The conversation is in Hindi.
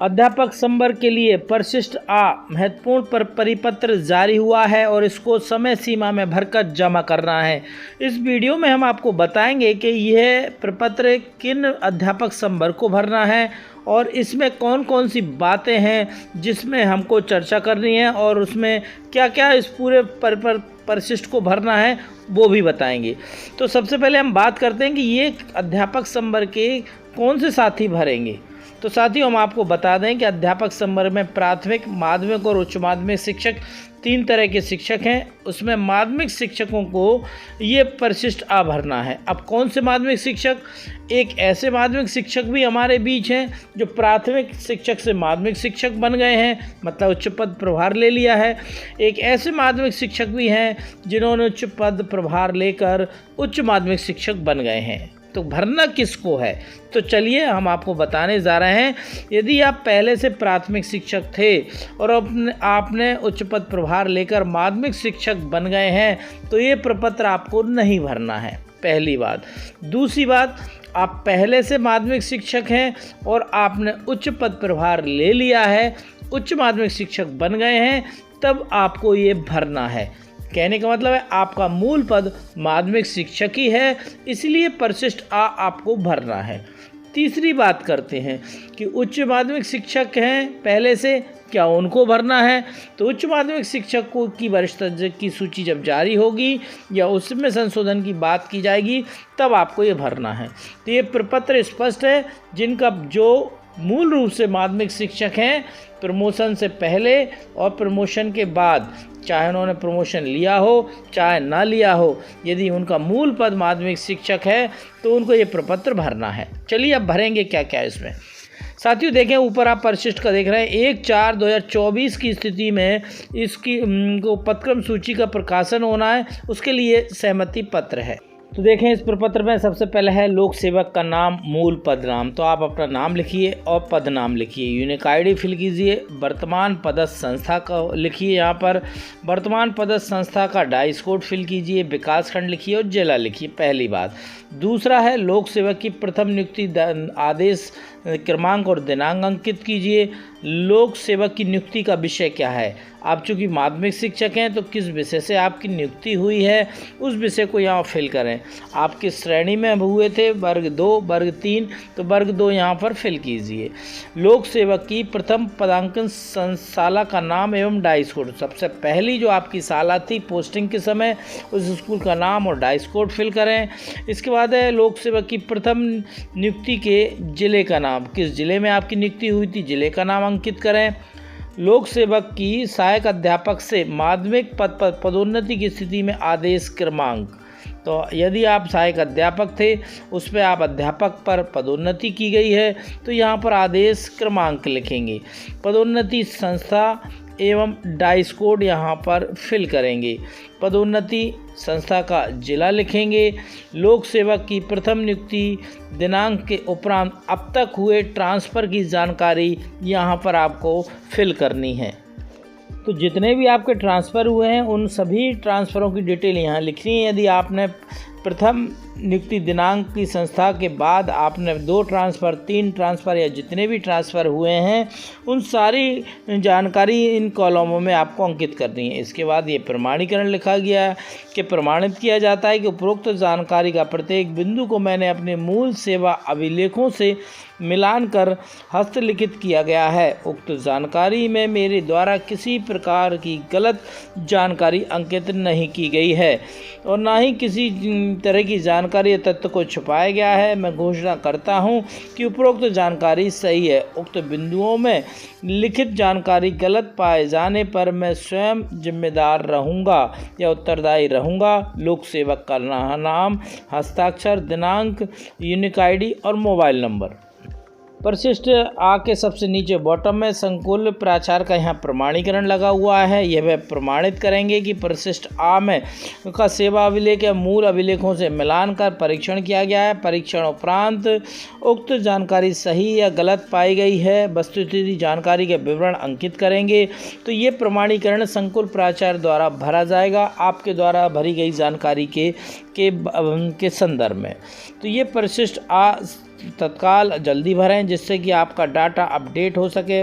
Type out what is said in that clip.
अध्यापक संवर्ग के लिए परिशिष्ट आ महत्वपूर्ण परिपत्र जारी हुआ है और इसको समय सीमा में भरकर जमा करना है। इस वीडियो में हम आपको बताएंगे कि यह प्रपत्र किन अध्यापक संवर्ग को भरना है और इसमें कौन कौन सी बातें हैं जिसमें हमको चर्चा करनी है और उसमें क्या क्या इस पूरे परिशिष्ट को भरना है वो भी बताएंगे। तो सबसे पहले हम बात करते हैं कि ये अध्यापक संवर्ग के कौन से साथी भरेंगे। तो साथियों, हम आपको बता दें कि अध्यापक संवर्ग में प्राथमिक, माध्यमिक और उच्च माध्यमिक शिक्षक 3 तरह के शिक्षक हैं। उसमें माध्यमिक शिक्षकों को ये परिशिष्ट आ भरना है। अब कौन से माध्यमिक शिक्षक? एक ऐसे माध्यमिक शिक्षक भी हमारे बीच हैं जो प्राथमिक शिक्षक से माध्यमिक शिक्षक बन गए हैं, मतलब उच्च पद प्रभार ले लिया है। एक ऐसे माध्यमिक शिक्षक भी हैं जिन्होंने उच्च पद प्रभार लेकर उच्च माध्यमिक शिक्षक बन गए हैं। तो भरना किसको है? तो चलिए हम आपको बताने जा रहे हैं। यदि आप पहले से प्राथमिक शिक्षक थे और आपने उच्च पद प्रभार लेकर माध्यमिक शिक्षक बन गए हैं तो ये प्रपत्र आपको नहीं भरना है, पहली बात। दूसरी बात, आप पहले से माध्यमिक शिक्षक हैं और आपने उच्च पद प्रभार ले लिया है, उच्च माध्यमिक शिक्षक बन गए हैं, तब आपको ये भरना है। कहने का मतलब है आपका मूल पद माध्यमिक शिक्षक ही है, इसलिए परिशिष्ट आ आपको भरना है। तीसरी बात करते हैं कि उच्च माध्यमिक शिक्षक हैं पहले से, क्या उनको भरना है? तो उच्च माध्यमिक शिक्षकों की वरिष्ठ की सूची जब जारी होगी या उसमें संशोधन की बात की जाएगी तब आपको ये भरना है। तो ये प्रपत्र स्पष्ट है जिनका जो मूल रूप से माध्यमिक शिक्षक हैं, प्रमोशन से पहले और प्रमोशन के बाद, चाहे उन्होंने प्रमोशन लिया हो चाहे ना लिया हो, यदि उनका मूल पद माध्यमिक शिक्षक है तो उनको ये प्रपत्र भरना है। चलिए अब भरेंगे क्या क्या इसमें। साथियों देखें, ऊपर आप परिशिष्ट का देख रहे हैं। 1/4/2024 की स्थिति में इसकी पदक्रम सूची का प्रकाशन होना है, उसके लिए सहमति पत्र है। तो देखें, इस प्रपत्र में सबसे पहले है लोक सेवक का नाम, मूल पद नाम। तो आप अपना नाम लिखिए और पद नाम लिखिए। यूनिक आईडी फिल कीजिए। वर्तमान पदस्थ संस्था का लिखिए, यहाँ पर वर्तमान पदस्थ संस्था का डाइस कोड फिल कीजिए। विकास खंड लिखिए और जिला लिखिए, पहली बात। दूसरा है लोक सेवक की प्रथम नियुक्ति आदेश क्रमांक और दिनांक अंकित कीजिए। लोक सेवक की नियुक्ति का विषय क्या है? आप चूँकि माध्यमिक शिक्षक हैं तो किस विषय से आपकी नियुक्ति हुई है उस विषय को यहाँ फिल करें। आप किस श्रेणी में हुए थे? वर्ग 2, वर्ग 3, तो वर्ग 2 यहाँ पर फिल कीजिए। लोक सेवक की प्रथम पदांकन साला का नाम एवं डाइस कोड। सबसे पहली जो आपकी साला थी पोस्टिंग के समय, उस स्कूल का नाम और डाइस कोड फिल करें। इसके बाद है लोक सेवक की प्रथम नियुक्ति के जिले का नाम। किस जिले में आपकी नियुक्ति हुई थी, जिले का नाम अंकित करें। लोक सेवक की सहायक अध्यापक से माध्यमिक पद पर पदोन्नति की स्थिति में आदेश क्रमांक। तो यदि आप सहायक अध्यापक थे उस पर आप अध्यापक पर पदोन्नति की गई है तो यहाँ पर आदेश क्रमांक लिखेंगे। पदोन्नति संस्था एवं डाइस कोड यहाँ पर फिल करेंगे। पदोन्नति संस्था का जिला लिखेंगे। लोक सेवक की प्रथम नियुक्ति दिनांक के उपरांत अब तक हुए ट्रांसफ़र की जानकारी यहाँ पर आपको फिल करनी है। तो जितने भी आपके ट्रांसफ़र हुए हैं उन सभी ट्रांसफ़रों की डिटेल यहाँ लिखनी है। यदि आपने प्रथम नियुक्ति दिनांक की संस्था के बाद आपने 2 ट्रांसफ़र, 3 ट्रांसफ़र या जितने भी ट्रांसफ़र हुए हैं उन सारी जानकारी इन कॉलमों में आपको अंकित करनी है। इसके बाद ये प्रमाणीकरण लिखा गया है कि प्रमाणित किया जाता है कि उपरोक्त जानकारी का प्रत्येक बिंदु को मैंने अपने मूल सेवा अभिलेखों से मिलान कर हस्तलिखित किया गया है। उक्त जानकारी में मेरे द्वारा किसी प्रकार की गलत जानकारी अंकित नहीं की गई है और ना ही किसी तरह की जानकारी या तथ्य को छुपाया गया है। मैं घोषणा करता हूं कि उपरोक्त जानकारी सही है। उक्त बिंदुओं में लिखित जानकारी गलत पाए जाने पर मैं स्वयं जिम्मेदार रहूंगा या उत्तरदायी रहूंगा। लोक सेवक का नाम, हस्ताक्षर, दिनांक, यूनिक आईडी और मोबाइल नंबर। परिशिष्ट आ के सबसे नीचे बॉटम में संकुल प्राचार्य का यहाँ प्रमाणीकरण लगा हुआ है। यह वे प्रमाणित करेंगे कि परिशिष्ट आ में का सेवा अभिलेख या मूल अभिलेखों से मिलान कर परीक्षण किया गया है। परीक्षण उपरांत उक्त जानकारी सही या गलत पाई गई है। वस्तुस्थिति जानकारी के विवरण अंकित करेंगे। तो ये प्रमाणीकरण संकुल प्राचार्य द्वारा भरा जाएगा आपके द्वारा भरी गई जानकारी के संदर्भ में। तो ये परिशिष्ट आ तत्काल जल्दी भरें जिससे कि आपका डाटा अपडेट हो सके।